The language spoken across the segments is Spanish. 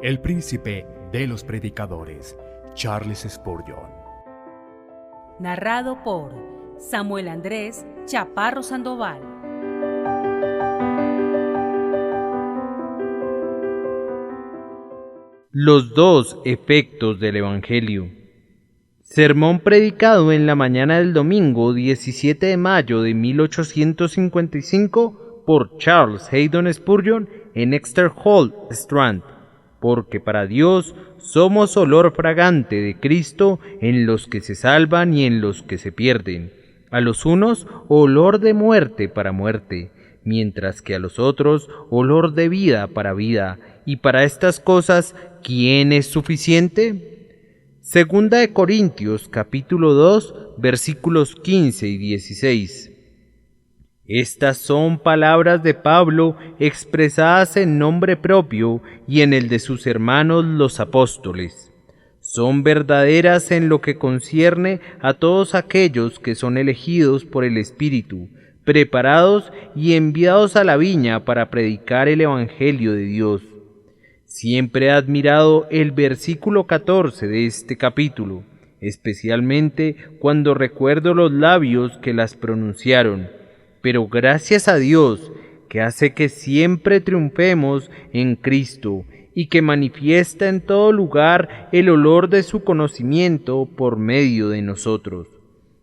el príncipe de los predicadores, Charles Spurgeon. Narrado por Samuel Andrés Chaparro Sandoval. Los dos efectos del Evangelio. Sermón predicado en la mañana del domingo 17 de mayo de 1855 por Charles Haddon Spurgeon en Exeter Hall, Strand. Porque para Dios somos olor fragante de Cristo en los que se salvan y en los que se pierden. A los unos olor de muerte para muerte, mientras que a los otros olor de vida para vida. Y para estas cosas, ¿quién es suficiente? Segunda de Corintios, capítulo 2, versículos 15 y 16. Estas son palabras de Pablo expresadas en nombre propio y en el de sus hermanos los apóstoles. Son verdaderas en lo que concierne a todos aquellos que son elegidos por el Espíritu, preparados y enviados a la viña para predicar el Evangelio de Dios. Siempre he admirado el versículo 14 de este capítulo, especialmente cuando recuerdo los labios que las pronunciaron. Pero gracias a Dios, que hace que siempre triunfemos en Cristo y que manifiesta en todo lugar el olor de su conocimiento por medio de nosotros.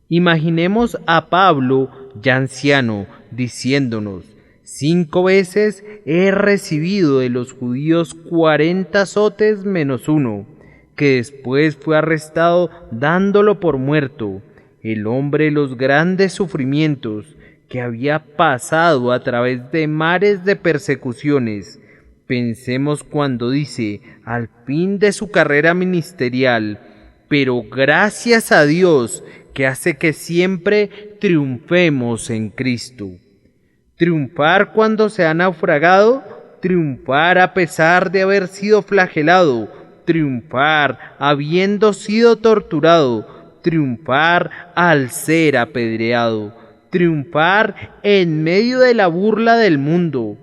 Imaginemos a Pablo, ya anciano, diciéndonos: 5 veces he recibido de los judíos 40 azotes menos uno, que después fue arrestado dándolo por muerto, el hombre de los grandes sufrimientos, que había pasado a través de mares de persecuciones. Pensemos cuando dice, al fin de su carrera ministerial, pero gracias a Dios, que hace que siempre triunfemos en Cristo. Triunfar cuando se ha naufragado, triunfar a pesar de haber sido flagelado, triunfar habiendo sido torturado, triunfar al ser apedreado, triunfar en medio de la burla del mundo,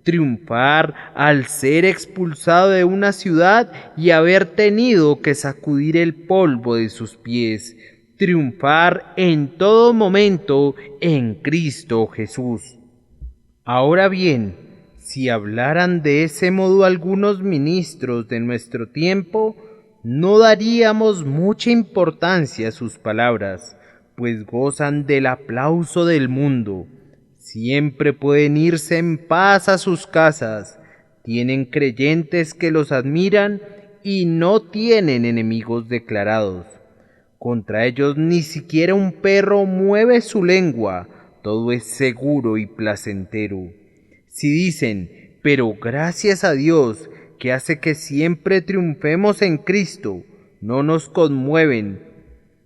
triunfar al ser expulsado de una ciudad y haber tenido que sacudir el polvo de sus pies, triunfar en todo momento en Cristo Jesús. Ahora bien, si hablaran de ese modo algunos ministros de nuestro tiempo, no daríamos mucha importancia a sus palabras, pues gozan del aplauso del mundo. Siempre pueden irse en paz a sus casas, tienen creyentes que los admiran y no tienen enemigos declarados. Contra ellos ni siquiera un perro mueve su lengua, todo es seguro y placentero. Si dicen, pero gracias a Dios, que hace que siempre triunfemos en Cristo, no nos conmueven.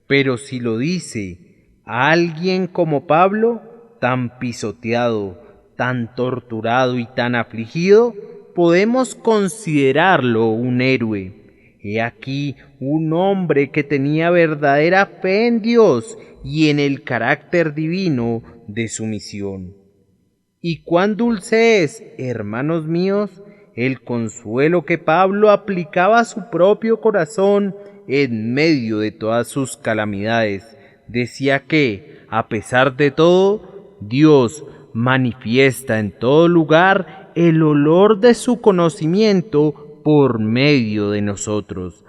Pero si lo dice alguien como Pablo, tan pisoteado, tan torturado y tan afligido, podemos considerarlo un héroe. He aquí un hombre que tenía verdadera fe en Dios y en el carácter divino de su misión. Y cuán dulce es, hermanos míos, el consuelo que Pablo aplicaba a su propio corazón en medio de todas sus calamidades. Decía que, a pesar de todo, Dios manifiesta en todo lugar el olor de su conocimiento por medio de nosotros.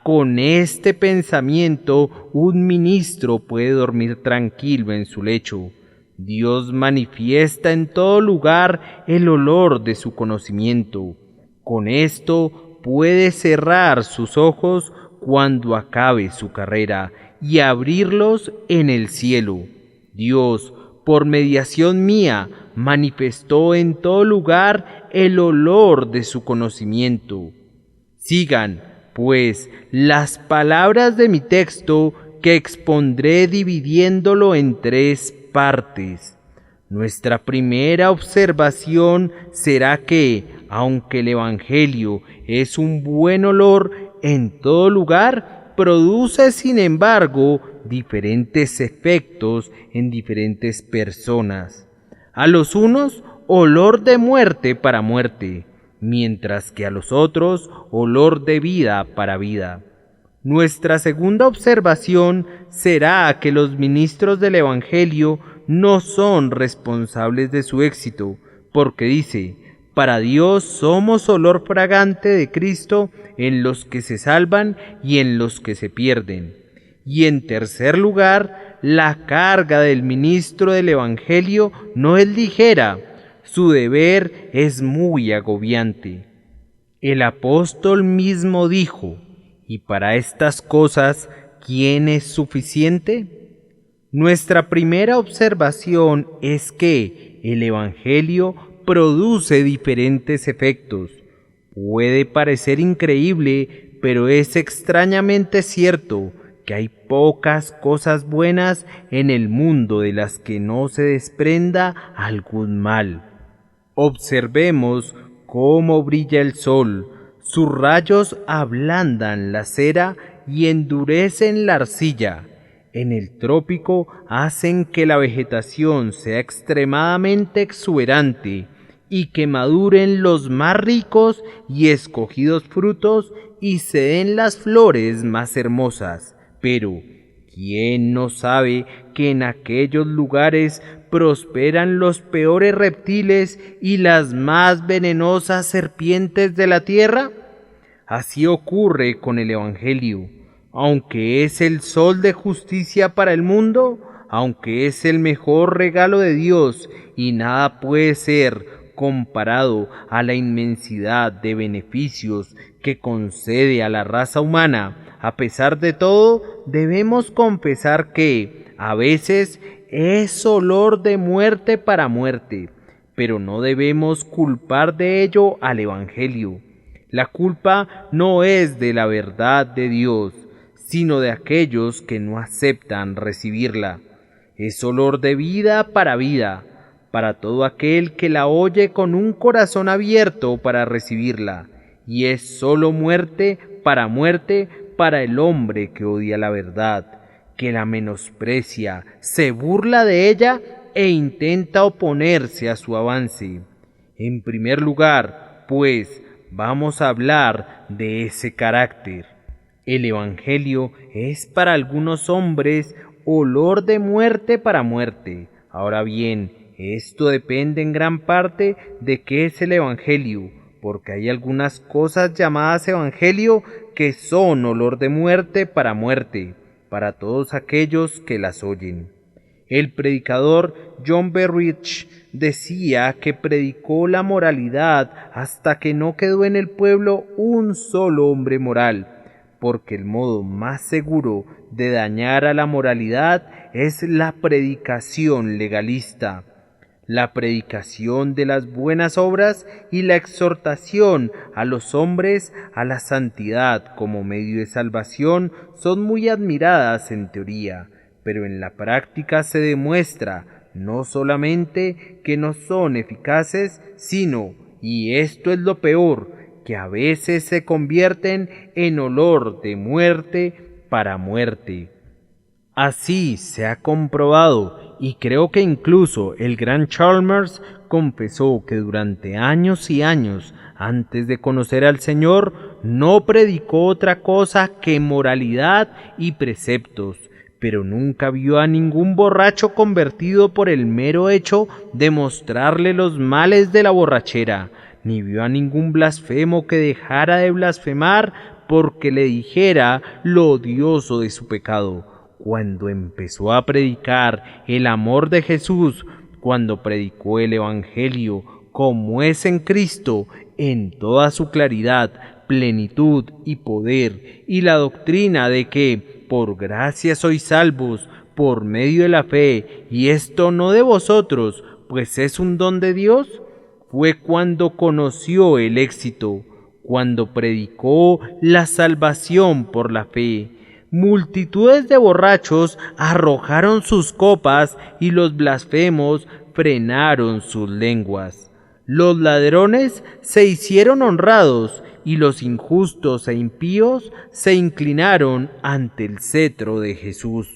Con este pensamiento un ministro puede dormir tranquilo en su lecho. Dios manifiesta en todo lugar el olor de su conocimiento. Con esto puede cerrar sus ojos cuando acabe su carrera y abrirlos en el cielo. Dios, por mediación mía, manifestó en todo lugar el olor de su conocimiento. Sigan, pues, las palabras de mi texto que expondré dividiéndolo en 3 partes. Nuestra primera observación será que, aunque el Evangelio es un buen olor en todo lugar, produce sin embargo diferentes efectos en diferentes personas. A los unos, olor de muerte para muerte, mientras que a los otros olor de vida para vida. Nuestra segunda observación será que los ministros del Evangelio no son responsables de su éxito, porque dice: para Dios somos olor fragante de Cristo en los que se salvan y en los que se pierden. Y en tercer lugar, la carga del ministro del Evangelio no es ligera, su deber es muy agobiante. El apóstol mismo dijo: ¿y para estas cosas quién es suficiente? Nuestra primera observación es que el Evangelio produce diferentes efectos. Puede parecer increíble, pero es extrañamente cierto que hay pocas cosas buenas en el mundo de las que no se desprenda algún mal. Observemos cómo brilla el sol. Sus rayos ablandan la cera y endurecen la arcilla. En el trópico hacen que la vegetación sea extremadamente exuberante y que maduren los más ricos y escogidos frutos y se den las flores más hermosas. Pero, ¿quién no sabe que en aquellos lugares prosperan los peores reptiles y las más venenosas serpientes de la tierra? Así ocurre con el Evangelio. Aunque es el sol de justicia para el mundo, aunque es el mejor regalo de Dios y nada puede ser comparado a la inmensidad de beneficios que concede a la raza humana, a pesar de todo, debemos confesar que, a veces, es olor de muerte para muerte, pero no debemos culpar de ello al Evangelio. La culpa no es de la verdad de Dios, sino de aquellos que no aceptan recibirla. Es olor de vida para todo aquel que la oye con un corazón abierto para recibirla, y es solo muerte para el hombre que odia la verdad, que la menosprecia, se burla de ella e intenta oponerse a su avance. En primer lugar, pues, vamos a hablar de ese carácter. El Evangelio es para algunos hombres olor de muerte para muerte. Ahora bien, esto depende en gran parte de qué es el Evangelio, porque hay algunas cosas llamadas Evangelio que son olor de muerte para todos aquellos que las oyen. El predicador John Berridge decía que predicó la moralidad hasta que no quedó en el pueblo un solo hombre moral, porque el modo más seguro de dañar a la moralidad es la predicación legalista. La predicación de las buenas obras y la exhortación a los hombres a la santidad como medio de salvación son muy admiradas en teoría, pero en la práctica se demuestra no solamente que no son eficaces, sino, y esto es lo peor, que a veces se convierten en olor de muerte para muerte. Así se ha comprobado, y creo que incluso el gran Chalmers confesó que durante años y años antes de conocer al Señor no predicó otra cosa que moralidad y preceptos, pero nunca vio a ningún borracho convertido por el mero hecho de mostrarle los males de la borrachera, ni vio a ningún blasfemo que dejara de blasfemar porque le dijera lo odioso de su pecado. Cuando empezó a predicar el amor de Jesús, cuando predicó el Evangelio como es en Cristo, en toda su claridad, plenitud y poder, y la doctrina de que por gracia sois salvos por medio de la fe, y esto no de vosotros, pues es un don de Dios, fue cuando conoció el éxito, cuando predicó la salvación por la fe. Multitudes de borrachos arrojaron sus copas y los blasfemos frenaron sus lenguas. Los ladrones se hicieron honrados y los injustos e impíos se inclinaron ante el cetro de Jesús.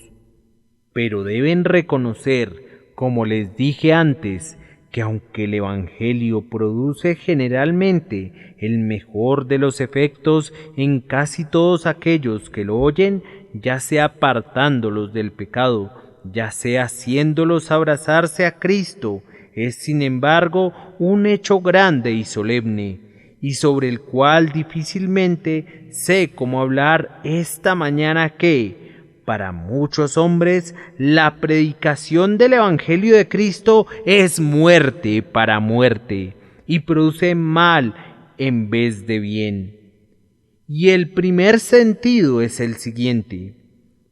Pero deben reconocer, como les dije antes, que aunque el Evangelio produce generalmente el mejor de los efectos en casi todos aquellos que lo oyen, ya sea apartándolos del pecado, ya sea haciéndolos abrazarse a Cristo, es sin embargo un hecho grande y solemne, y sobre el cual difícilmente sé cómo hablar esta mañana que, para muchos hombres, la predicación del Evangelio de Cristo es muerte para muerte, y produce mal en vez de bien. Y el primer sentido es el siguiente: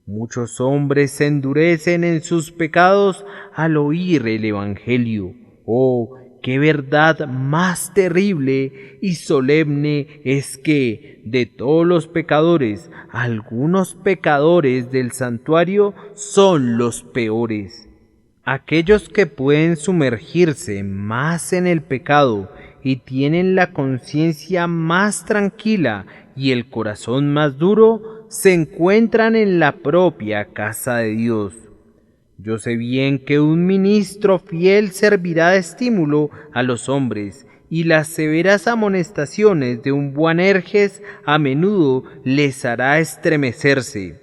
muchos hombres se endurecen en sus pecados al oír el Evangelio. ¡Oh, qué verdad más terrible y solemne es que, de todos los pecadores, algunos pecadores del santuario son los peores! Aquellos que pueden sumergirse más en el pecado y tienen la conciencia más tranquila y el corazón más duro, se encuentran en la propia casa de Dios. Yo sé bien que un ministro fiel servirá de estímulo a los hombres, y las severas amonestaciones de un Boanerges a menudo les hará estremecerse.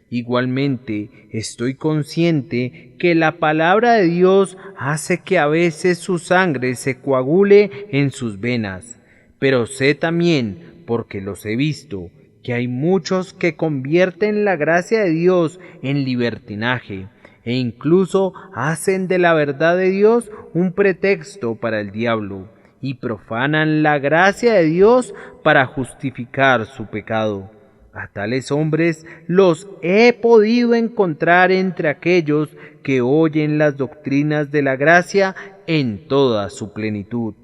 Igualmente, estoy consciente que la palabra de Dios hace que a veces su sangre se coagule en sus venas, pero sé también, porque los he visto, que hay muchos que convierten la gracia de Dios en libertinaje, e incluso hacen de la verdad de Dios un pretexto para el diablo, y profanan la gracia de Dios para justificar su pecado. A tales hombres los he podido encontrar entre aquellos que oyen las doctrinas de la gracia en toda su plenitud.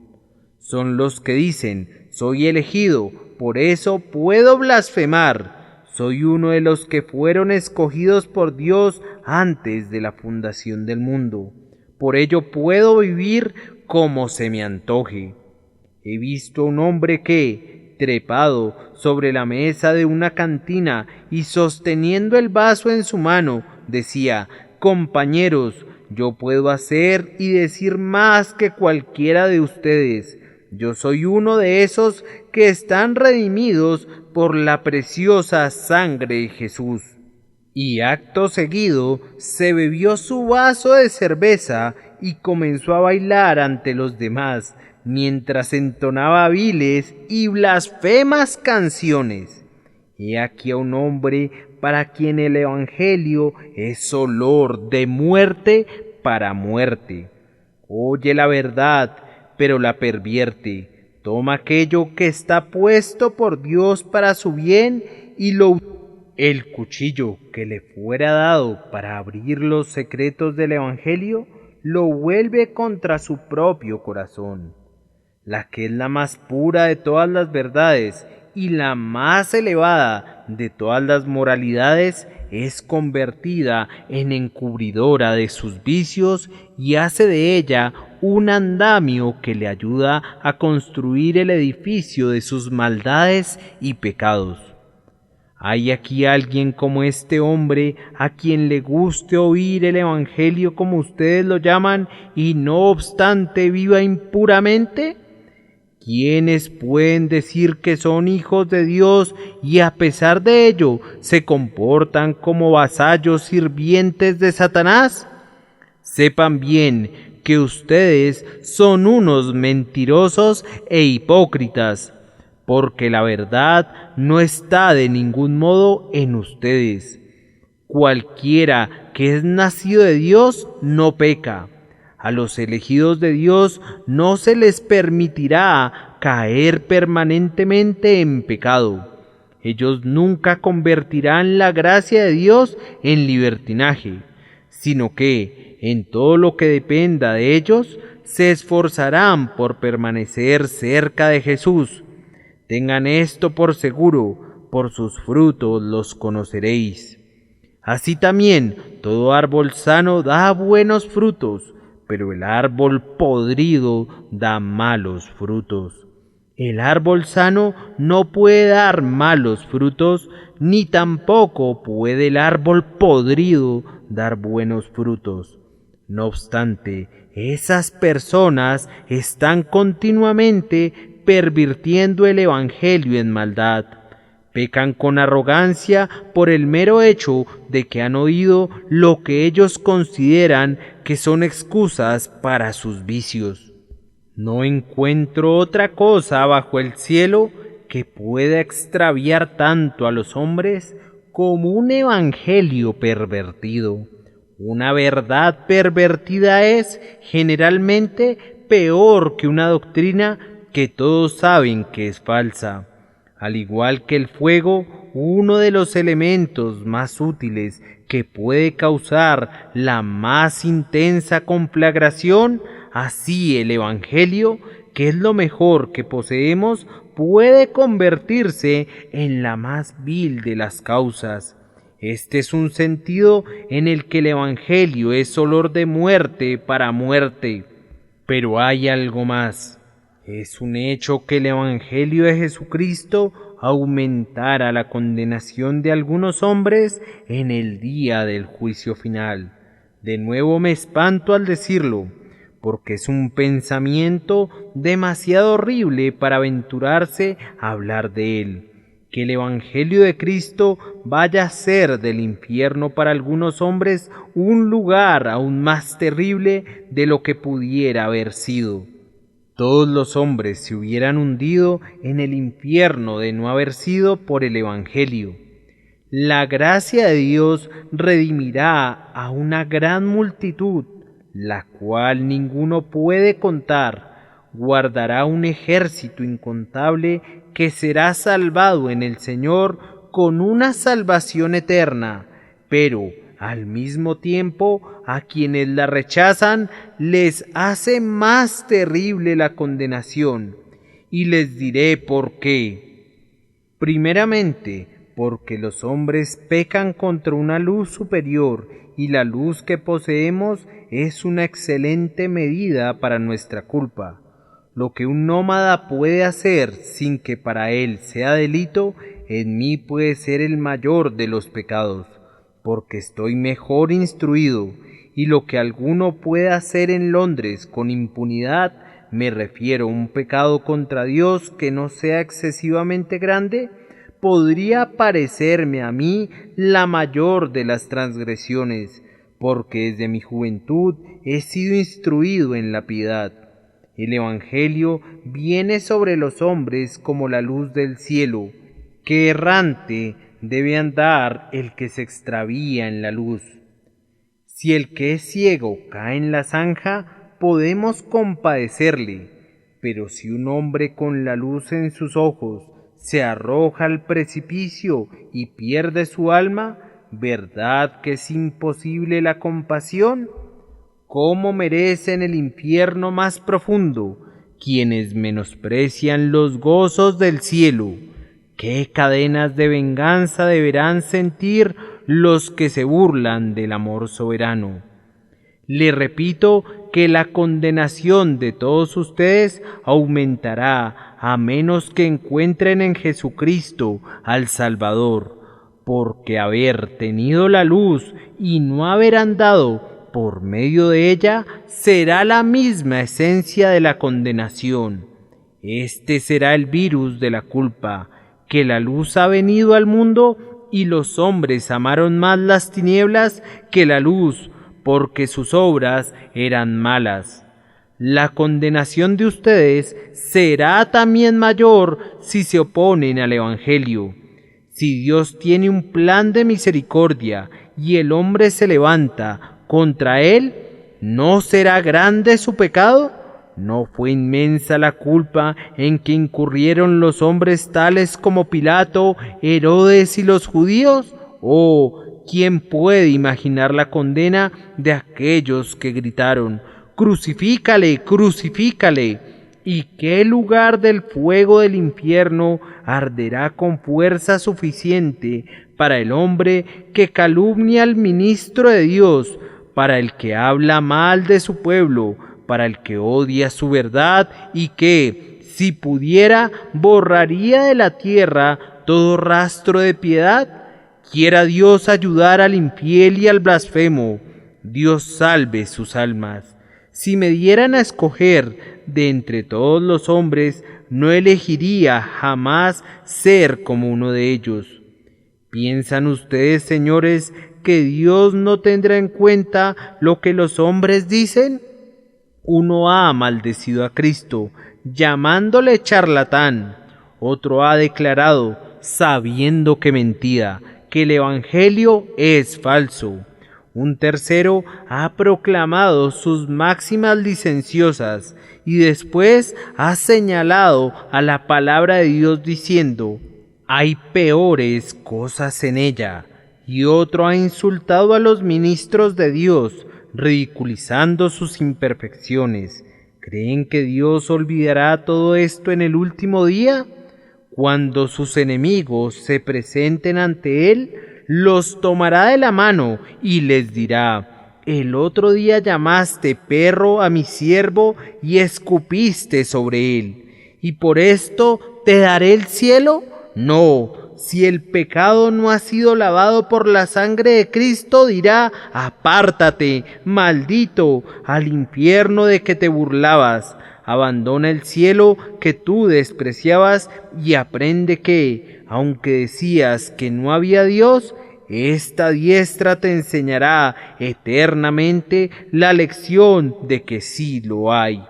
Son los que dicen: soy elegido, por eso puedo blasfemar. Soy uno de los que fueron escogidos por Dios antes de la fundación del mundo. Por ello puedo vivir como se me antoje. He visto a un hombre que, trepado sobre la mesa de una cantina y sosteniendo el vaso en su mano, decía: compañeros, yo puedo hacer y decir más que cualquiera de ustedes. Yo soy uno de esos que están redimidos por la preciosa sangre de Jesús. Y acto seguido se bebió su vaso de cerveza y comenzó a bailar ante los demás, mientras entonaba viles y blasfemas canciones. He aquí a un hombre para quien el Evangelio es olor de muerte para muerte. Oye la verdad, pero la pervierte. Toma aquello que está puesto por Dios para su bien y lo... El cuchillo que le fuera dado para abrir los secretos del Evangelio lo vuelve contra su propio corazón. La que es la más pura de todas las verdades y la más elevada de todas las moralidades es convertida en encubridora de sus vicios y hace de ella un andamio que le ayuda a construir el edificio de sus maldades y pecados. ¿Hay aquí alguien como este hombre a quien le guste oír el Evangelio como ustedes lo llaman y no obstante viva impuramente? ¿Quiénes pueden decir que son hijos de Dios y a pesar de ello se comportan como vasallos sirvientes de Satanás? Sepan bien que ustedes son unos mentirosos e hipócritas, porque la verdad no está de ningún modo en ustedes. Cualquiera que es nacido de Dios no peca. A los elegidos de Dios no se les permitirá caer permanentemente en pecado. Ellos nunca convertirán la gracia de Dios en libertinaje, sino que, en todo lo que dependa de ellos, se esforzarán por permanecer cerca de Jesús. Tengan esto por seguro, por sus frutos los conoceréis. Así también, todo árbol sano da buenos frutos, pero el árbol podrido da malos frutos. El árbol sano no puede dar malos frutos, ni tampoco puede el árbol podrido dar buenos frutos. No obstante, esas personas están continuamente pervirtiendo el Evangelio en maldad. Pecan con arrogancia por el mero hecho de que han oído lo que ellos consideran que son excusas para sus vicios. No encuentro otra cosa bajo el cielo que pueda extraviar tanto a los hombres como un evangelio pervertido. Una verdad pervertida es generalmente peor que una doctrina que todos saben que es falsa. Al igual que el fuego, uno de los elementos más útiles que puede causar la más intensa conflagración, así el evangelio, que es lo mejor que poseemos, puede convertirse en la más vil de las causas. Este es un sentido en el que el evangelio es olor de muerte para muerte. Pero hay algo más. Es un hecho que el evangelio de Jesucristo aumentará la condenación de algunos hombres en el día del juicio final. De nuevo me espanto al decirlo, porque es un pensamiento demasiado horrible para aventurarse a hablar de él. Que el evangelio de Cristo vaya a ser del infierno para algunos hombres un lugar aún más terrible de lo que pudiera haber sido. Todos los hombres se hubieran hundido en el infierno de no haber sido por el evangelio. La gracia de Dios redimirá a una gran multitud, la cual ninguno puede contar. Guardará un ejército incontable que será salvado en el Señor con una salvación eterna, pero al mismo tiempo a quienes la rechazan les hace más terrible la condenación. Y les diré por qué. Primeramente, porque los hombres pecan contra una luz superior, y la luz que poseemos es una excelente medida para nuestra culpa. Lo que un nómada puede hacer sin que para él sea delito, en mí puede ser el mayor de los pecados, porque estoy mejor instruido, y lo que alguno puede hacer en Londres con impunidad, me refiero a un pecado contra Dios que no sea excesivamente grande, podría parecerme a mí la mayor de las transgresiones, porque desde mi juventud he sido instruido en la piedad. El Evangelio viene sobre los hombres como la luz del cielo, que errante debe andar el que se extravía en la luz. Si el que es ciego cae en la zanja, podemos compadecerle, pero si un hombre con la luz en sus ojos se arroja al precipicio y pierde su alma, ¿verdad que es imposible la compasión? ¿Cómo merecen el infierno más profundo quienes menosprecian los gozos del cielo? ¿Qué cadenas de venganza deberán sentir los que se burlan del amor soberano? Le repito que la condenación de todos ustedes aumentará a menos que encuentren en Jesucristo al Salvador, porque haber tenido la luz y no haber andado por medio de ella será la misma esencia de la condenación. Este será el virus de la culpa, que la luz ha venido al mundo y los hombres amaron más las tinieblas que la luz, porque sus obras eran malas. La condenación de ustedes será también mayor si se oponen al Evangelio. Si Dios tiene un plan de misericordia y el hombre se levanta contra él, ¿no será grande su pecado? ¿No fue inmensa la culpa en que incurrieron los hombres tales como Pilato, Herodes y los judíos? Oh, ¿quién puede imaginar la condena de aquellos que gritaron: «¡Crucifícale, crucifícale!» ¿Y qué lugar del fuego del infierno arderá con fuerza suficiente para el hombre que calumnia al ministro de Dios, para el que habla mal de su pueblo, para el que odia su verdad y que, si pudiera, borraría de la tierra todo rastro de piedad? Quiera Dios ayudar al infiel y al blasfemo. Dios salve sus almas. Si me dieran a escoger de entre todos los hombres, no elegiría jamás ser como uno de ellos. ¿Piensan ustedes, señores, que Dios no tendrá en cuenta lo que los hombres dicen? Uno ha maldecido a Cristo, llamándole charlatán. Otro ha declarado, sabiendo que mentía, que el Evangelio es falso. Un tercero ha proclamado sus máximas licenciosas y después ha señalado a la palabra de Dios diciendo, hay peores cosas en ella. Y otro ha insultado a los ministros de Dios, ridiculizando sus imperfecciones. ¿Creen que Dios olvidará todo esto en el último día? Cuando sus enemigos se presenten ante Él, los tomará de la mano y les dirá, el otro día llamaste perro a mi siervo y escupiste sobre él, ¿y por esto te daré el cielo? No, si el pecado no ha sido lavado por la sangre de Cristo, dirá, apártate, maldito, al infierno de que te burlabas. Abandona el cielo que tú despreciabas y aprende que, aunque decías que no había Dios, esta diestra te enseñará eternamente la lección de que sí lo hay.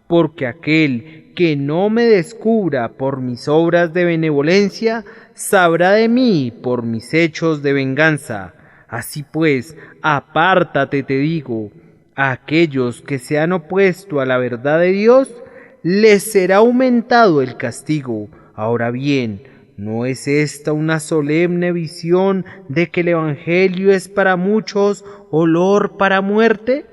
Porque aquel que no me descubra por mis obras de benevolencia, sabrá de mí por mis hechos de venganza. Así pues, apártate, te digo. A aquellos que se han opuesto a la verdad de Dios, les será aumentado el castigo. Ahora bien, ¿no es esta una solemne visión de que el Evangelio es para muchos olor para muerte?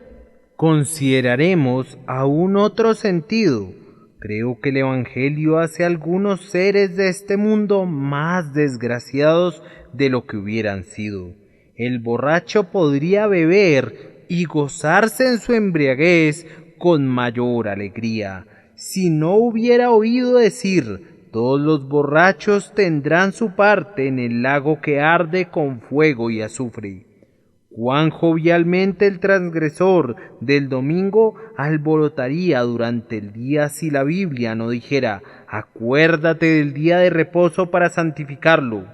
Consideraremos aún otro sentido. Creo que el Evangelio hace a algunos seres de este mundo más desgraciados de lo que hubieran sido. El borracho podría beber y gozarse en su embriaguez con mayor alegría, si no hubiera oído decir, todos los borrachos tendrán su parte en el lago que arde con fuego y azufre. Cuán jovialmente el transgresor del domingo alborotaría durante el día si la Biblia no dijera, acuérdate del día de reposo para santificarlo.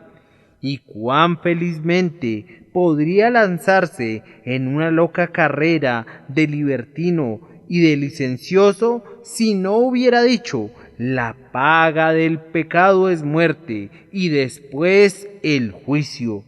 Y cuán felizmente podría lanzarse en una loca carrera de libertino y de licencioso si no hubiera dicho, la paga del pecado es muerte y después el juicio.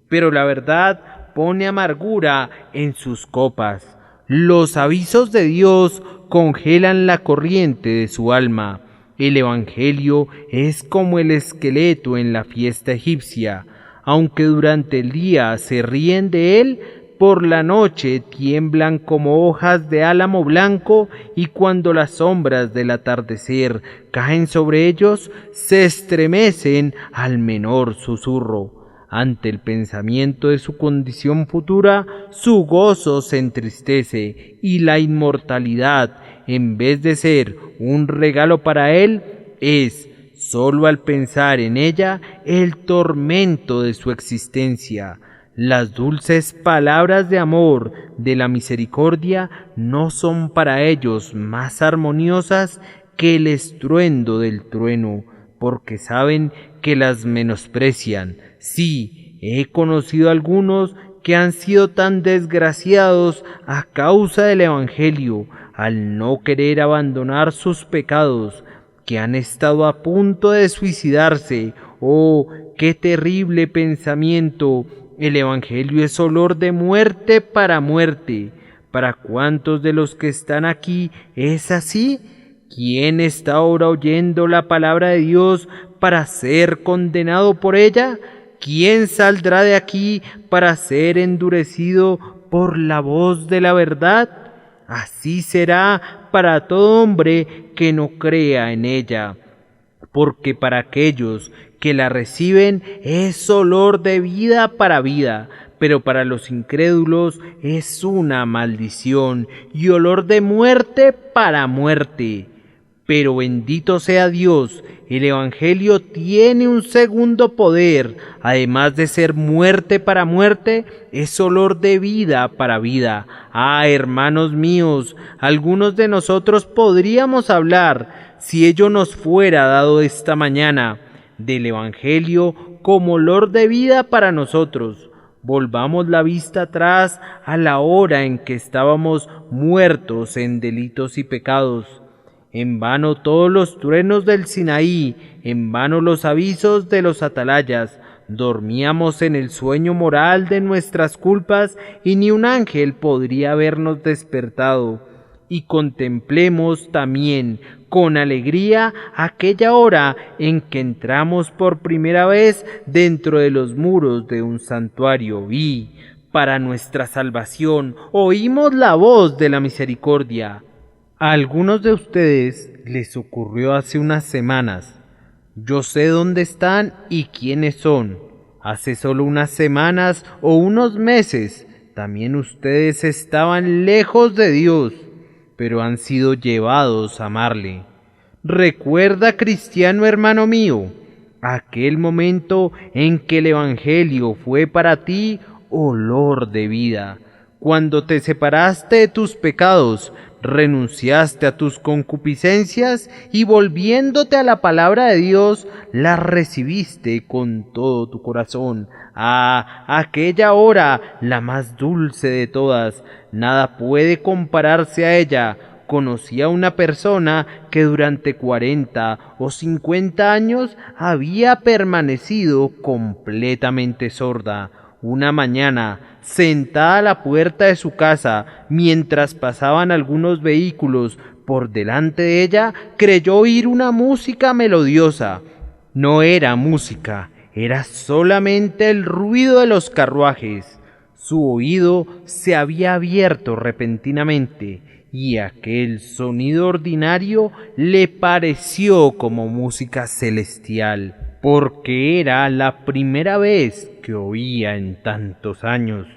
Pero la verdad pone amargura en sus copas. Los avisos de Dios congelan la corriente de su alma. El Evangelio es como el esqueleto en la fiesta egipcia. Aunque durante el día se ríen de él, por la noche tiemblan como hojas de álamo blanco, y cuando las sombras del atardecer caen sobre ellos, se estremecen al menor susurro. Ante el pensamiento de su condición futura, su gozo se entristece, y la inmortalidad, en vez de ser un regalo para él, es, solo al pensar en ella, el tormento de su existencia. Las dulces palabras de amor de la misericordia no son para ellos más armoniosas que el estruendo del trueno, porque saben que las menosprecian. Sí, he conocido algunos que han sido tan desgraciados a causa del Evangelio, al no querer abandonar sus pecados, que han estado a punto de suicidarse. ¡Oh, qué terrible pensamiento! El Evangelio es olor de muerte para muerte. ¿Para cuántos de los que están aquí es así? ¿Quién está ahora oyendo la palabra de Dios para ser condenado por ella? ¿Quién saldrá de aquí para ser endurecido por la voz de la verdad? Así será para todo hombre que no crea en ella, porque para aquellos que la reciben es olor de vida para vida, pero para los incrédulos es una maldición y olor de muerte para muerte. Pero bendito sea Dios, El Evangelio tiene un segundo poder. Además de ser muerte para muerte, es olor de vida para vida. Ah, hermanos míos, algunos de nosotros podríamos hablar, si ello nos fuera dado esta mañana, del Evangelio como olor de vida para nosotros. Volvamos la vista atrás a la hora en que estábamos muertos en delitos y pecados. En vano todos los truenos del Sinaí, en vano los avisos de los atalayas. Dormíamos en el sueño moral de nuestras culpas y ni un ángel podría habernos despertado. Y contemplemos también con alegría aquella hora en que entramos por primera vez dentro de los muros de un santuario y, para nuestra salvación, oímos la voz de la misericordia. A algunos de ustedes les ocurrió hace unas semanas. Yo sé dónde están y quiénes son. Hace solo unas semanas o unos meses, también ustedes estaban lejos de Dios, pero han sido llevados a amarle. Recuerda, cristiano hermano mío, aquel momento en que el Evangelio fue para ti olor de vida, cuando te separaste de tus pecados, renunciaste a tus concupiscencias y volviéndote a la palabra de Dios, la recibiste con todo tu corazón. Ah, aquella hora, la más dulce de todas, nada puede compararse a ella. Conocí a una persona que durante 40 o 50 años había permanecido completamente sorda. Una mañana, sentada a la puerta de su casa, mientras pasaban algunos vehículos por delante de ella, creyó oír una música melodiosa. No era música, era solamente el ruido de los carruajes. Su oído se había abierto repentinamente y aquel sonido ordinario le pareció como música celestial, porque era la primera vez que oía en tantos años.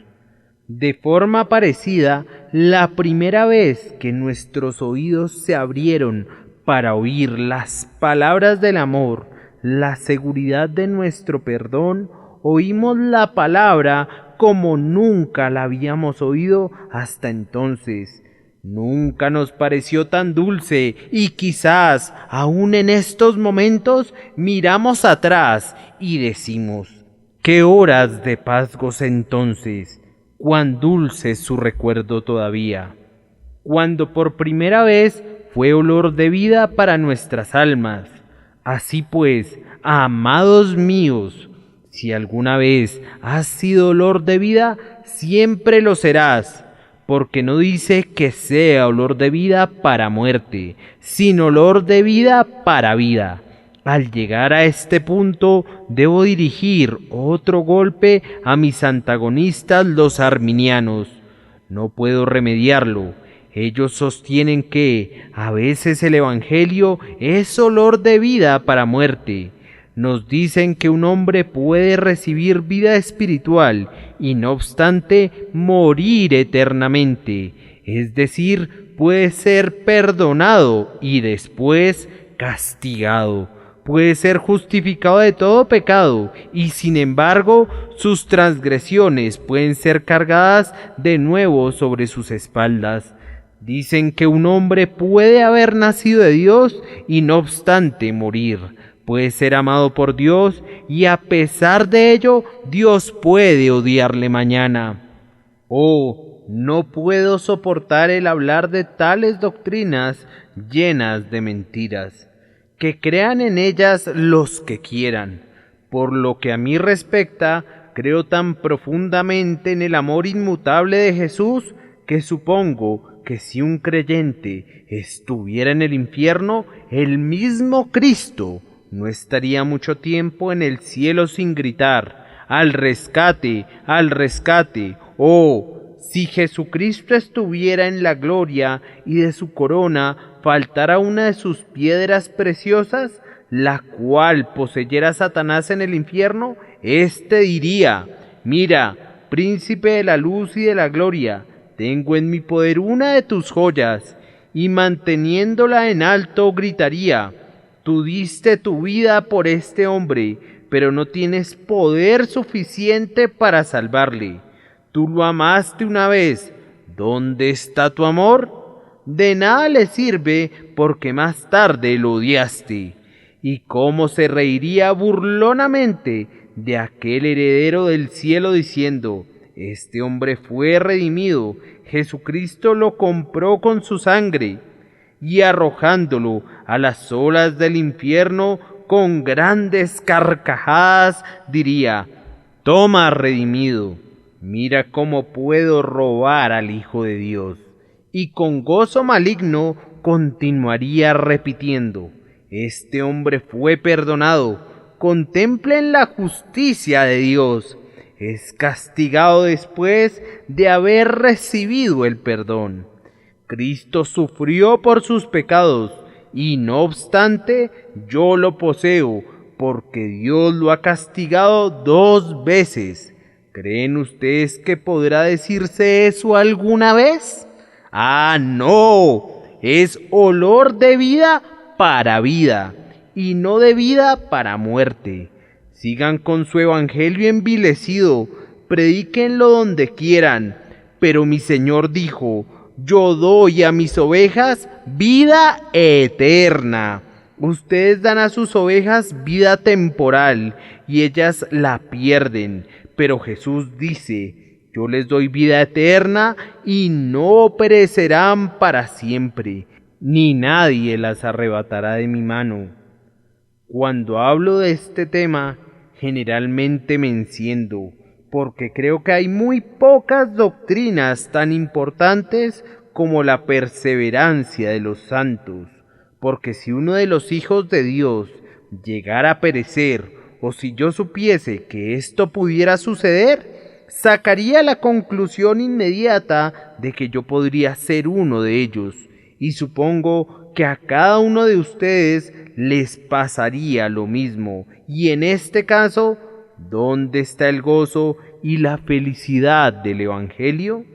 De forma parecida, la primera vez que nuestros oídos se abrieron para oír las palabras del amor, la seguridad de nuestro perdón, oímos la palabra como nunca la habíamos oído hasta entonces. Nunca nos pareció tan dulce y quizás aún en estos momentos miramos atrás y decimos: ¡qué horas de paz gocé entonces! ¡Cuán dulce es su recuerdo todavía! Cuando por primera vez fue olor de vida para nuestras almas. Así pues, amados míos, si alguna vez has sido olor de vida, siempre lo serás. Porque no dice que sea olor de vida para muerte, sino olor de vida para vida. Al llegar a este punto, debo dirigir otro golpe a mis antagonistas, los arminianos. No puedo remediarlo. Ellos sostienen que a veces el Evangelio es olor de vida para muerte. Nos dicen que un hombre puede recibir vida espiritual y no obstante morir eternamente, es decir, puede ser perdonado y después castigado, puede ser justificado de todo pecado y sin embargo sus transgresiones pueden ser cargadas de nuevo sobre sus espaldas. Dicen que un hombre puede haber nacido de Dios y no obstante morir. Puede ser amado por Dios y a pesar de ello, Dios puede odiarle mañana. Oh, no puedo soportar el hablar de tales doctrinas llenas de mentiras. Que crean en ellas los que quieran. Por lo que a mí respecta, creo tan profundamente en el amor inmutable de Jesús que supongo que si un creyente estuviera en el infierno, el mismo Cristo no estaría mucho tiempo en el cielo sin gritar: ¡al rescate! ¡Al rescate! ¡Oh! Si Jesucristo estuviera en la gloria y de su corona faltara una de sus piedras preciosas, la cual poseyera Satanás en el infierno, éste diría: mira, príncipe de la luz y de la gloria, tengo en mi poder una de tus joyas, y manteniéndola en alto gritaría: Tú diste tu vida por este hombre, pero no tienes poder suficiente para salvarle. Tú lo amaste una vez. ¿Dónde está tu amor? De nada le sirve porque más tarde lo odiaste. ¿Y cómo se reiría burlonamente de aquel heredero del cielo diciendo: este hombre fue redimido, Jesucristo lo compró con su sangre, y arrojándolo a las olas del infierno con grandes carcajadas diría: toma, redimido, mira cómo puedo robar al Hijo de Dios? Y con gozo maligno continuaría repitiendo: este hombre fue perdonado, contemplen la justicia de Dios, es castigado después de haber recibido el perdón. Cristo sufrió por sus pecados, y no obstante yo lo poseo, porque Dios lo ha castigado 2 veces. ¿Creen ustedes que podrá decirse eso alguna vez? ¡Ah, no! Es olor de vida para vida, y no de vida para muerte. Sigan con su evangelio envilecido, predíquenlo donde quieran, pero mi Señor dijo: yo doy a mis ovejas vida eterna. Ustedes dan a sus ovejas vida temporal, y ellas la pierden, pero Jesús dice: yo les doy vida eterna, y no perecerán para siempre, ni nadie las arrebatará de mi mano. Cuando hablo de este tema, generalmente me enciendo, porque creo que hay muy pocas doctrinas tan importantes como la perseverancia de los santos, porque si uno de los hijos de Dios llegara a perecer, o si yo supiese que esto pudiera suceder, sacaría la conclusión inmediata de que yo podría ser uno de ellos, y supongo que a cada uno de ustedes les pasaría lo mismo, y en este caso, ¿dónde está el gozo y la felicidad del Evangelio?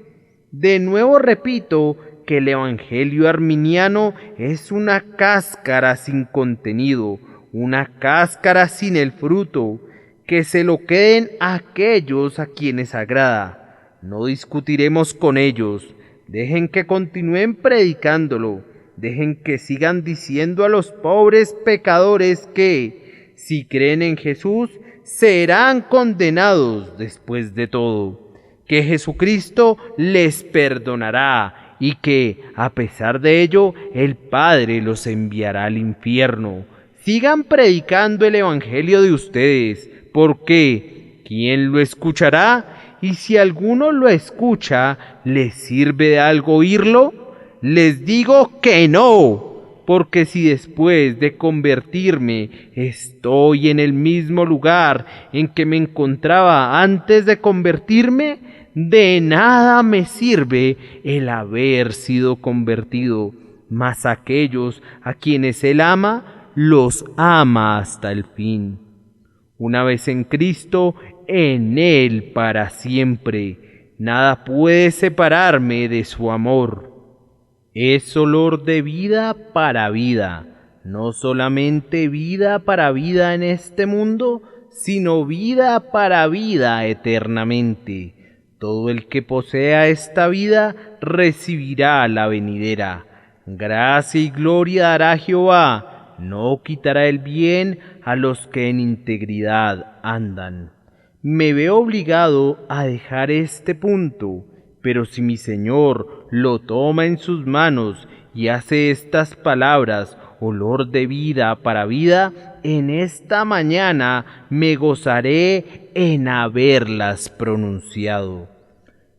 De nuevo repito que el Evangelio arminiano es una cáscara sin contenido, una cáscara sin el fruto, que se lo queden aquellos a quienes agrada. No discutiremos con ellos, dejen que continúen predicándolo, dejen que sigan diciendo a los pobres pecadores que, si creen en Jesús, serán condenados después de todo, que Jesucristo les perdonará y que, a pesar de ello, el Padre los enviará al infierno. Sigan predicando el Evangelio de ustedes, porque ¿quién lo escuchará? Y si alguno lo escucha, ¿les sirve de algo oírlo? Les digo que no, porque si después de convertirme estoy en el mismo lugar en que me encontraba antes de convertirme, de nada me sirve el haber sido convertido, mas aquellos a quienes Él ama, los ama hasta el fin. Una vez en Cristo, en Él para siempre, nada puede separarme de su amor. Es olor de vida para vida, no solamente vida para vida en este mundo, sino vida para vida eternamente. Todo el que posea esta vida recibirá la venidera. Gracia y gloria dará Jehová, no quitará el bien a los que en integridad andan. Me veo obligado a dejar este punto, pero si mi Señor lo toma en sus manos y hace estas palabras olor de vida para vida, en esta mañana me gozaré en haberlas pronunciado.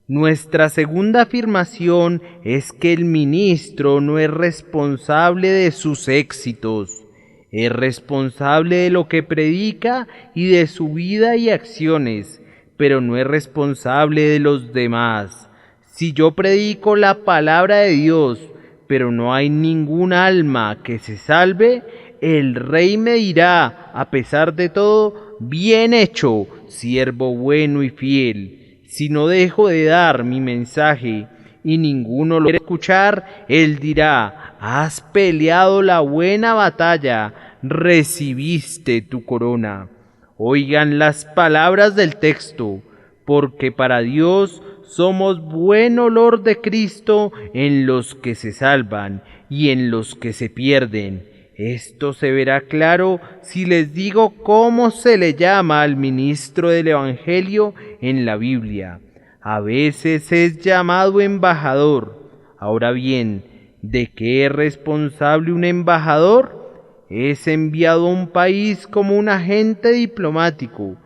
Nuestra segunda afirmación es que el ministro no es responsable de sus éxitos, es responsable de lo que predica y de su vida y acciones, pero no es responsable de los demás. Si yo predico la palabra de Dios, pero no hay ningún alma que se salve, el Rey me dirá, a pesar de todo: bien hecho, siervo bueno y fiel. Si no dejo de dar mi mensaje y ninguno lo quiere escuchar, Él dirá: has peleado la buena batalla, recibiste tu corona. Oigan las palabras del texto, porque para Dios somos buen olor de Cristo en los que se salvan y en los que se pierden. Esto se verá claro si les digo cómo se le llama al ministro del Evangelio en la Biblia. A veces es llamado embajador. Ahora bien, ¿de qué es responsable un embajador? Es enviado a un país como un agente diplomático.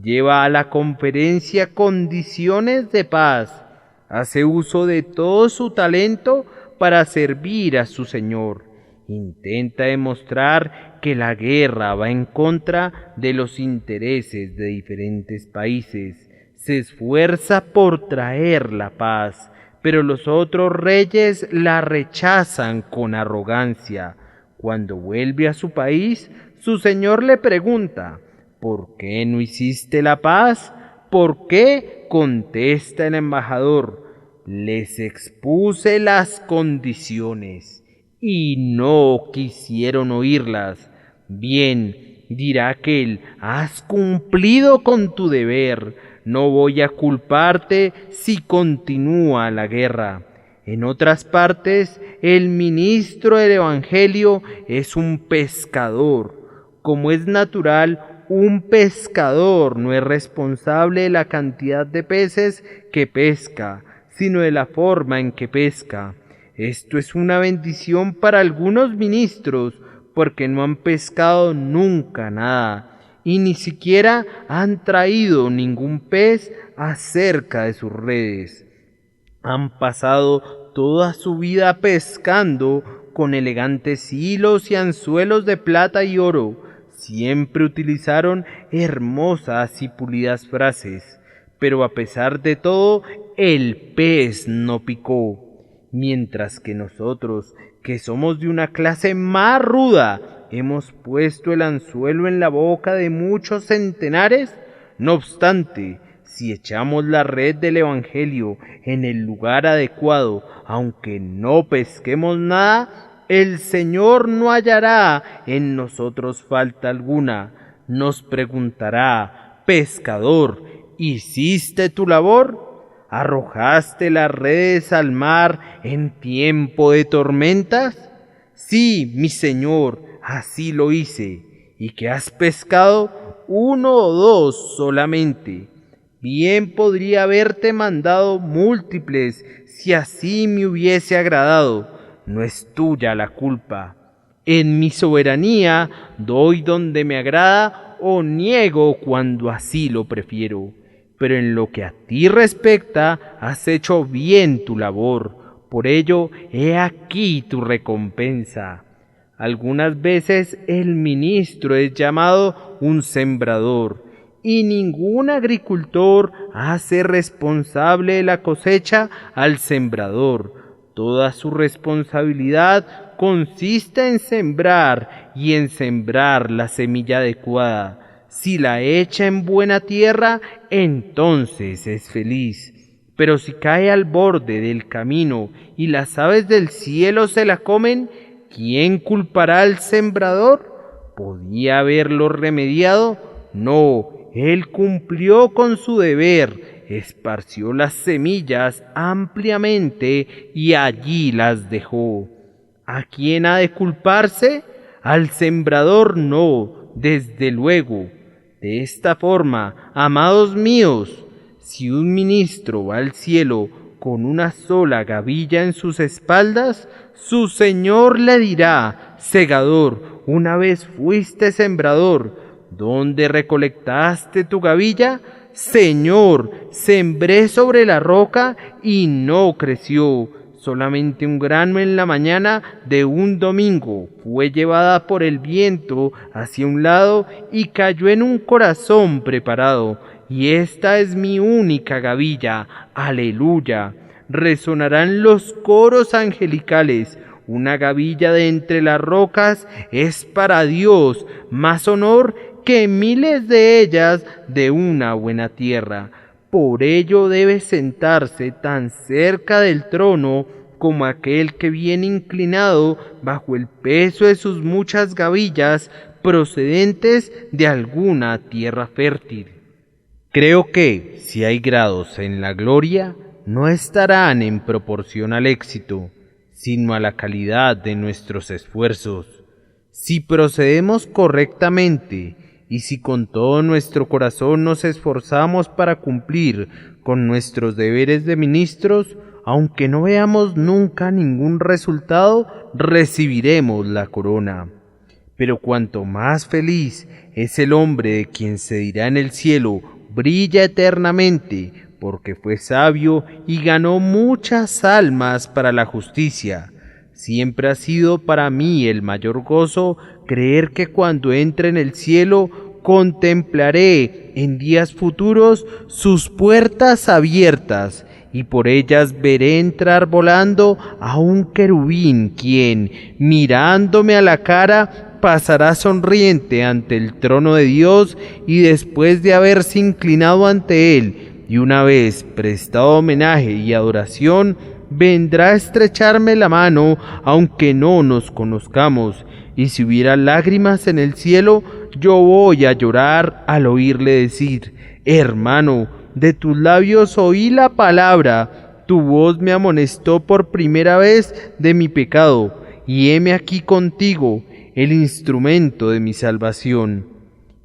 Lleva a la conferencia condiciones de paz. Hace uso de todo su talento para servir a su Señor. Intenta demostrar que la guerra va en contra de los intereses de diferentes países. Se esfuerza por traer la paz, pero los otros reyes la rechazan con arrogancia. Cuando vuelve a su país, su señor le pregunta: ¿por qué no hiciste la paz? ¿Por qué? Contesta el embajador: les expuse las condiciones y no quisieron oírlas. Bien, dirá aquel, has cumplido con tu deber, no voy a culparte si continúa la guerra. En otras partes, el ministro del Evangelio es un pescador. Como es natural, un pescador no es responsable de la cantidad de peces que pesca, sino de la forma en que pesca. Esto es una bendición para algunos ministros, porque no han pescado nunca nada, y ni siquiera han traído ningún pez acerca de sus redes. Han pasado toda su vida pescando con elegantes hilos y anzuelos de plata y oro. Siempre utilizaron hermosas y pulidas frases, pero a pesar de todo, el pez no picó. Mientras que nosotros, que somos de una clase más ruda, hemos puesto el anzuelo en la boca de muchos centenares. No obstante, si echamos la red del Evangelio en el lugar adecuado, aunque no pesquemos nada, el Señor no hallará en nosotros falta alguna. Nos preguntará: pescador, ¿hiciste tu labor? ¿Arrojaste las redes al mar en tiempo de tormentas? Sí, mi Señor, así lo hice. ¿Y qué has pescado? 1 o 2 solamente. Bien podría haberte mandado múltiples si así me hubiese agradado. No es tuya la culpa. En mi soberanía doy donde me agrada o niego cuando así lo prefiero. Pero en lo que a ti respecta, has hecho bien tu labor. Por ello, he aquí tu recompensa. Algunas veces el ministro es llamado un sembrador, y ningún agricultor hace responsable de la cosecha al sembrador. Toda su responsabilidad consiste en sembrar y en sembrar la semilla adecuada. Si la echa en buena tierra, entonces es feliz. Pero si cae al borde del camino y las aves del cielo se la comen, ¿quién culpará al sembrador? ¿Podía haberlo remediado? No, él cumplió con su deber, esparció las semillas ampliamente y allí las dejó. ¿A quién ha de culparse? Al sembrador no, desde luego. De esta forma, amados míos, si un ministro va al cielo con una sola gavilla en sus espaldas, su Señor le dirá: segador, una vez fuiste sembrador, ¿dónde recolectaste tu gavilla? Señor, sembré sobre la roca y no creció. Solamente un grano en la mañana de un domingo fue llevada por el viento hacia un lado y cayó en un corazón preparado. Y esta es mi única gavilla. ¡Aleluya! Resonarán los coros angelicales. Una gavilla de entre las rocas es para Dios más honor que miles de ellas de una buena tierra. Por ello debe sentarse tan cerca del trono como aquel que viene inclinado bajo el peso de sus muchas gavillas procedentes de alguna tierra fértil. Creo que, si hay grados en la gloria, no estarán en proporción al éxito, sino a la calidad de nuestros esfuerzos. Si procedemos correctamente y si con todo nuestro corazón nos esforzamos para cumplir con nuestros deberes de ministros, aunque no veamos nunca ningún resultado, recibiremos la corona. Pero cuanto más feliz es el hombre de quien se dirá en el cielo, brilla eternamente, porque fue sabio y ganó muchas almas para la justicia. Siempre ha sido para mí el mayor gozo creer que cuando entre en el cielo contemplaré en días futuros sus puertas abiertas, y por ellas veré entrar volando a un querubín quien, mirándome a la cara, pasará sonriente ante el trono de Dios, y después de haberse inclinado ante él y una vez prestado homenaje y adoración, vendrá a estrecharme la mano aunque no nos conozcamos, y si hubiera lágrimas en el cielo, yo voy a llorar al oírle decir: hermano, de tus labios oí la palabra, tu voz me amonestó por primera vez de mi pecado, y heme aquí contigo, el instrumento de mi salvación.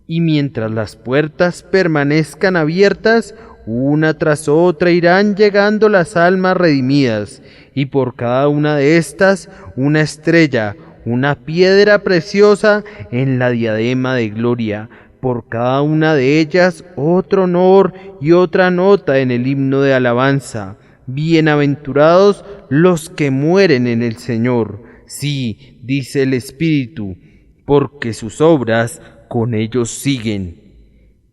Y mientras las puertas permanezcan abiertas, una tras otra irán llegando las almas redimidas, y por cada una de estas una estrella, una piedra preciosa en la diadema de gloria, por cada una de ellas otro honor y otra nota en el himno de alabanza. Bienaventurados los que mueren en el Señor. Sí, dice el Espíritu, porque sus obras con ellos siguen.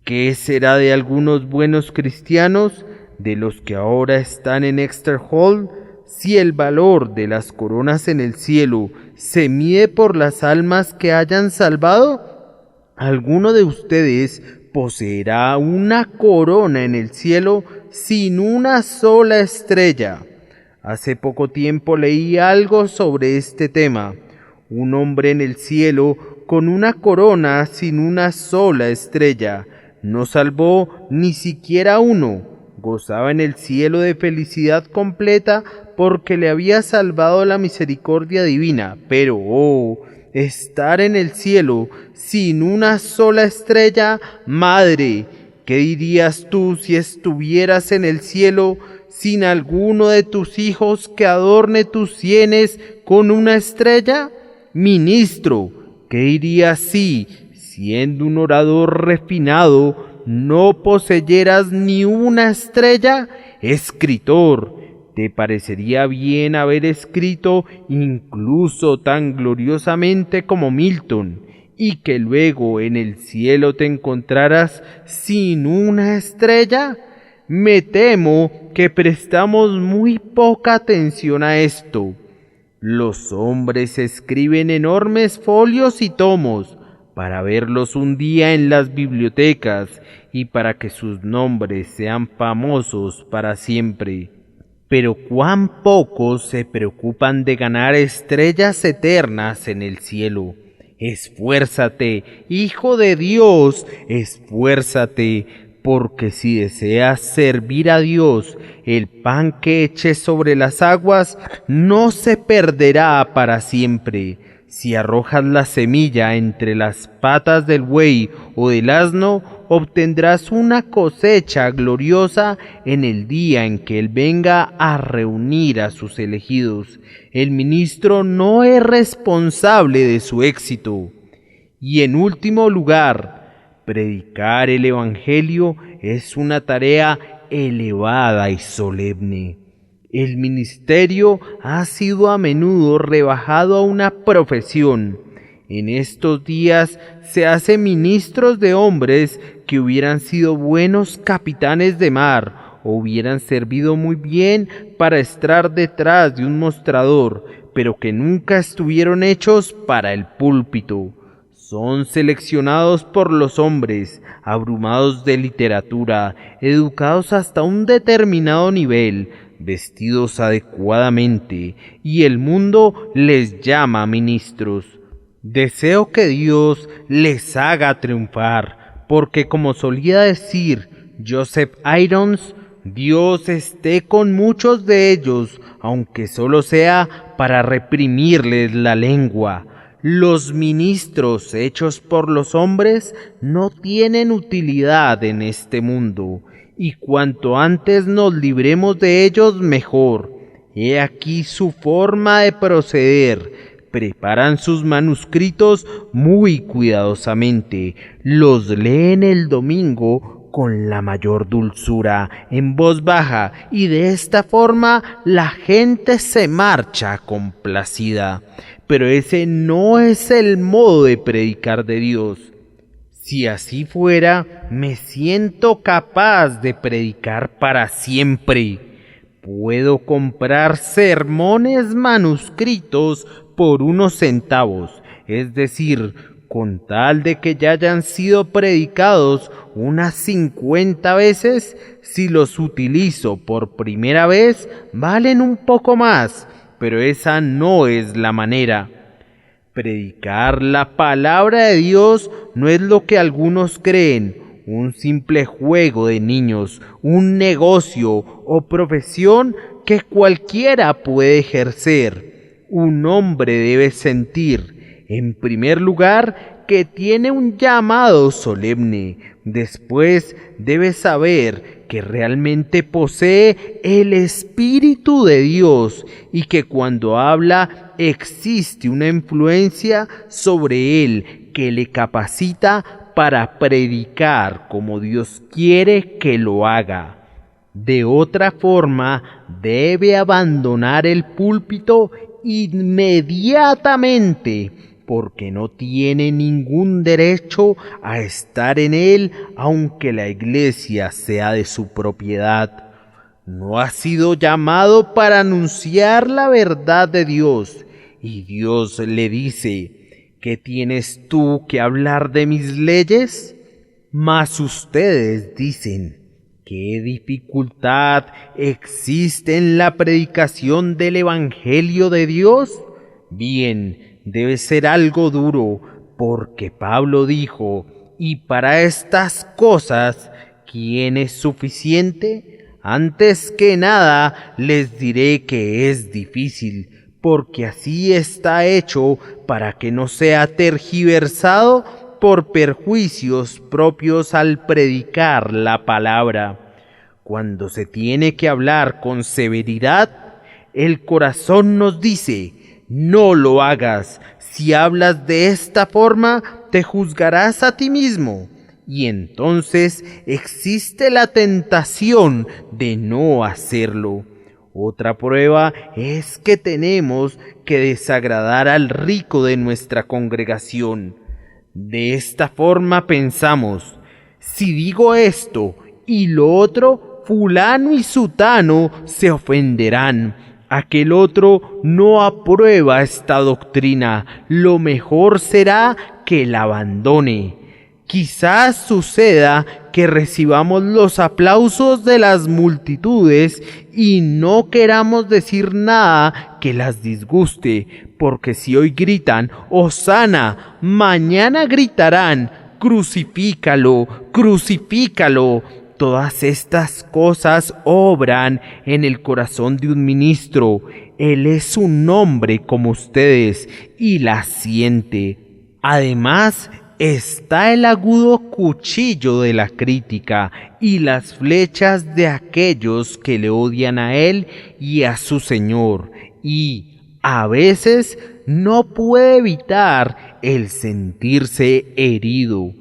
¿Qué será de algunos buenos cristianos, de los que ahora están en Exeter Hall, si el valor de las coronas en el cielo se mide por las almas que hayan salvado? ¿Alguno de ustedes poseerá una corona en el cielo sin una sola estrella? Hace poco tiempo leí algo sobre este tema. Un hombre en el cielo con una corona sin una sola estrella. No salvó ni siquiera uno. Gozaba en el cielo de felicidad completa porque le había salvado la misericordia divina. Pero, estar en el cielo sin una sola estrella, madre, ¿qué dirías tú si estuvieras en el cielo sin alguno de tus hijos que adorne tus sienes con una estrella? Ministro, ¿qué dirías si, siendo un orador refinado, no poseyeras ni una estrella? Escritor, ¿te parecería bien haber escrito incluso tan gloriosamente como Milton, y que luego en el cielo te encontraras sin una estrella? Me temo que prestamos muy poca atención a esto. Los hombres escriben enormes folios y tomos para verlos un día en las bibliotecas y para que sus nombres sean famosos para siempre. Pero cuán pocos se preocupan de ganar estrellas eternas en el cielo. Esfuérzate, Hijo de Dios, esfuérzate, porque si deseas servir a Dios, el pan que eches sobre las aguas no se perderá para siempre. Si arrojas la semilla entre las patas del buey o del asno, obtendrás una cosecha gloriosa en el día en que Él venga a reunir a sus elegidos. El ministro no es responsable de su éxito. Y en último lugar, predicar el Evangelio es una tarea elevada y solemne. El ministerio ha sido a menudo rebajado a una profesión. En estos días se hace ministros de hombres que hubieran sido buenos capitanes de mar o hubieran servido muy bien para estar detrás de un mostrador, pero que nunca estuvieron hechos para el púlpito. Son seleccionados por los hombres, abrumados de literatura, educados hasta un determinado nivel, vestidos adecuadamente, y el mundo les llama ministros. Deseo que Dios les haga triunfar, porque como solía decir Joseph Irons, Dios esté con muchos de ellos, aunque solo sea para reprimirles la lengua. Los ministros hechos por los hombres no tienen utilidad en este mundo, y cuanto antes nos libremos de ellos mejor. He aquí su forma de proceder. Preparan sus manuscritos muy cuidadosamente, los leen el domingo con la mayor dulzura, en voz baja, y de esta forma la gente se marcha complacida. Pero ese no es el modo de predicar de Dios. Si así fuera, me siento capaz de predicar para siempre. Puedo comprar sermones manuscritos por unos centavos, es decir, con tal de que ya hayan sido predicados unas 50 veces, si los utilizo por primera vez, valen un poco más, pero esa no es la manera. Predicar la palabra de Dios no es lo que algunos creen, un simple juego de niños, un negocio o profesión que cualquiera puede ejercer. Un hombre debe sentir, en primer lugar, que tiene un llamado solemne. Después debe saber que realmente posee el Espíritu de Dios y que cuando habla existe una influencia sobre él que le capacita para predicar como Dios quiere que lo haga. De otra forma, debe abandonar el púlpito inmediatamente, porque no tiene ningún derecho a estar en él, aunque la iglesia sea de su propiedad. No ha sido llamado para anunciar la verdad de Dios, y Dios le dice: ¿qué tienes tú que hablar de mis leyes? Mas ustedes dicen: ¿qué dificultad existe en la predicación del Evangelio de Dios? Bien, debe ser algo duro, porque Pablo dijo: y para estas cosas, ¿quién es suficiente? Antes que nada, les diré que es difícil, porque así está hecho para que no sea tergiversado por perjuicios propios al predicar la palabra. Cuando se tiene que hablar con severidad, el corazón nos dice: no lo hagas. Si hablas de esta forma, te juzgarás a ti mismo. Y entonces existe la tentación de no hacerlo. Otra prueba es que tenemos que desagradar al rico de nuestra congregación. De esta forma pensamos: si digo esto y lo otro, fulano y sutano se ofenderán. Aquel otro no aprueba esta doctrina, lo mejor será que la abandone. Quizás suceda que recibamos los aplausos de las multitudes y no queramos decir nada que las disguste, porque si hoy gritan «Hosana», mañana gritarán «Crucifícalo, crucifícalo». Todas estas cosas obran en el corazón de un ministro. Él es un hombre como ustedes y las siente. Además, está el agudo cuchillo de la crítica y las flechas de aquellos que le odian a él y a su Señor. Y a veces no puede evitar el sentirse herido.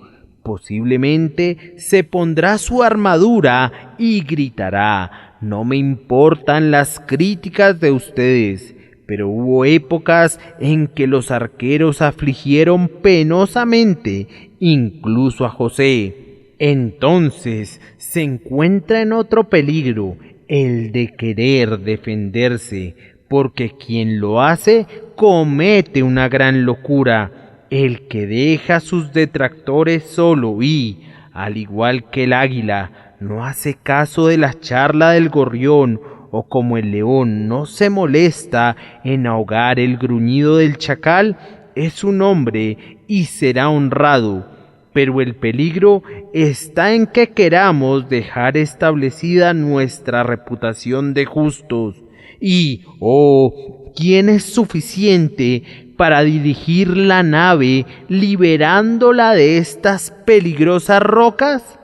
Posiblemente se pondrá su armadura y gritará: no me importan las críticas de ustedes. Pero hubo épocas en que los arqueros afligieron penosamente, incluso a José. Entonces se encuentra en otro peligro, el de querer defenderse, porque quien lo hace comete una gran locura. El que deja a sus detractores solo y, al igual que el águila, no hace caso de la charla del gorrión, o como el león no se molesta en ahogar el gruñido del chacal, es un hombre y será honrado. Pero el peligro está en que queramos dejar establecida nuestra reputación de justos. Y, ¿quién es suficiente para dirigir la nave liberándola de estas peligrosas rocas?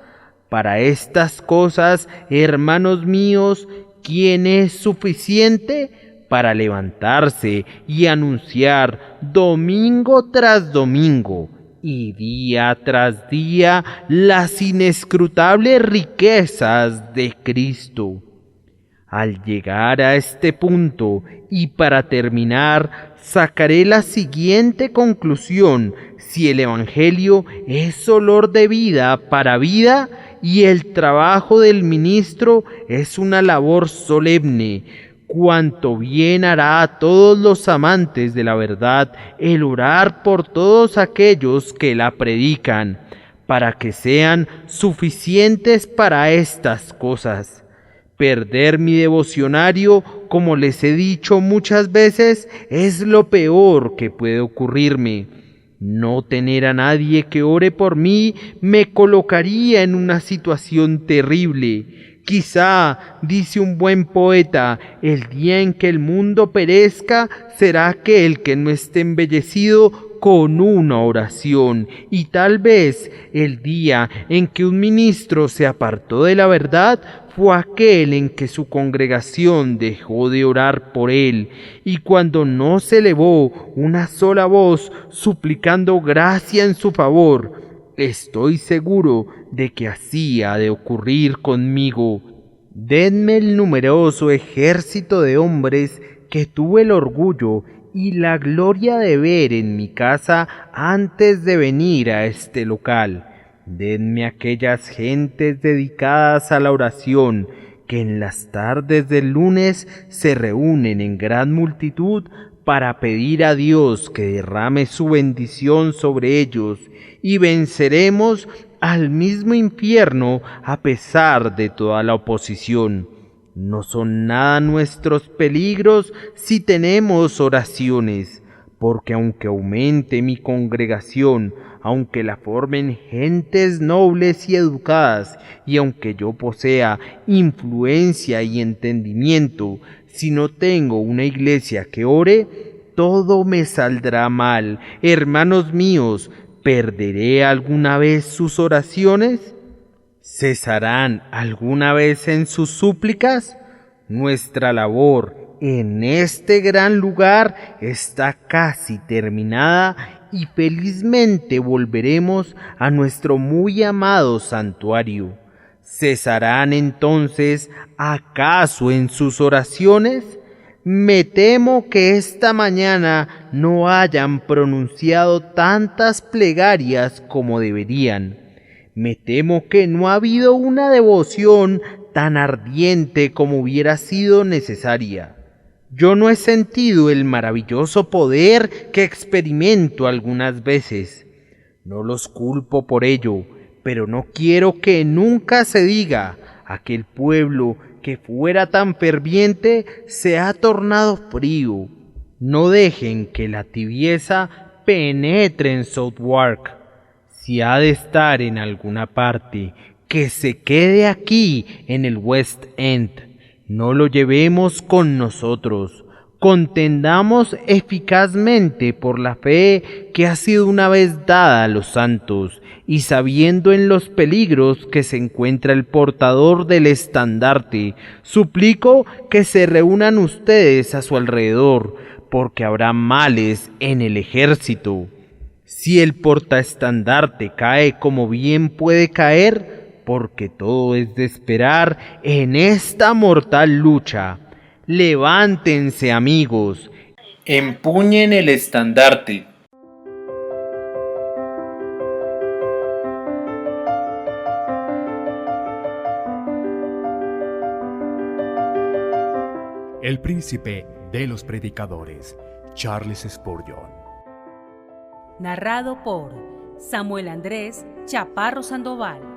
Para estas cosas, hermanos míos, ¿quién es suficiente para levantarse y anunciar domingo tras domingo y día tras día las inescrutables riquezas de Cristo? Al llegar a este punto y para terminar, sacaré la siguiente conclusión: si el Evangelio es olor de vida para vida y el trabajo del ministro es una labor solemne, cuánto bien hará a todos los amantes de la verdad el orar por todos aquellos que la predican, para que sean suficientes para estas cosas. Perder mi devocionario, como les he dicho muchas veces, es lo peor que puede ocurrirme. No tener a nadie que ore por mí me colocaría en una situación terrible. Quizá, dice un buen poeta, el día en que el mundo perezca será aquel que no esté embellecido con una oración, y tal vez el día en que un ministro se apartó de la verdad fue aquel en que su congregación dejó de orar por él, y cuando no se elevó una sola voz suplicando gracia en su favor. Estoy seguro de que así ha de ocurrir conmigo. Denme el numeroso ejército de hombres que tuve el orgullo y la gloria de ver en mi casa antes de venir a este local. Denme aquellas gentes dedicadas a la oración que en las tardes del lunes se reúnen en gran multitud para pedir a Dios que derrame su bendición sobre ellos, y venceremos al mismo infierno a pesar de toda la oposición. No son nada nuestros peligros si tenemos oraciones, porque aunque aumente mi congregación, aunque la formen gentes nobles y educadas, y aunque yo posea influencia y entendimiento, si no tengo una iglesia que ore, todo me saldrá mal. Hermanos míos, ¿perderé alguna vez sus oraciones? ¿Cesarán alguna vez en sus súplicas? Nuestra labor en este gran lugar está casi terminada y felizmente volveremos a nuestro muy amado santuario. ¿Cesarán entonces acaso en sus oraciones? Me temo que esta mañana no hayan pronunciado tantas plegarias como deberían. Me temo que no ha habido una devoción tan ardiente como hubiera sido necesaria. Yo no he sentido el maravilloso poder que experimento algunas veces. No los culpo por ello, pero no quiero que nunca se diga: aquel pueblo que fuera tan ferviente se ha tornado frío. No dejen que la tibieza penetre en Southwark. Si ha de estar en alguna parte, que se quede aquí en el West End. No lo llevemos con nosotros. Contendamos eficazmente por la fe que ha sido una vez dada a los santos, y sabiendo en los peligros que se encuentra el portador del estandarte, suplico que se reúnan ustedes a su alrededor, porque habrá males en el ejército. Si el portaestandarte cae, como bien puede caer, porque todo es de esperar en esta mortal lucha. Levántense, amigos, empuñen el estandarte. El príncipe de los predicadores, Charles Spurgeon. Narrado por Samuel Andrés Chaparro Sandoval.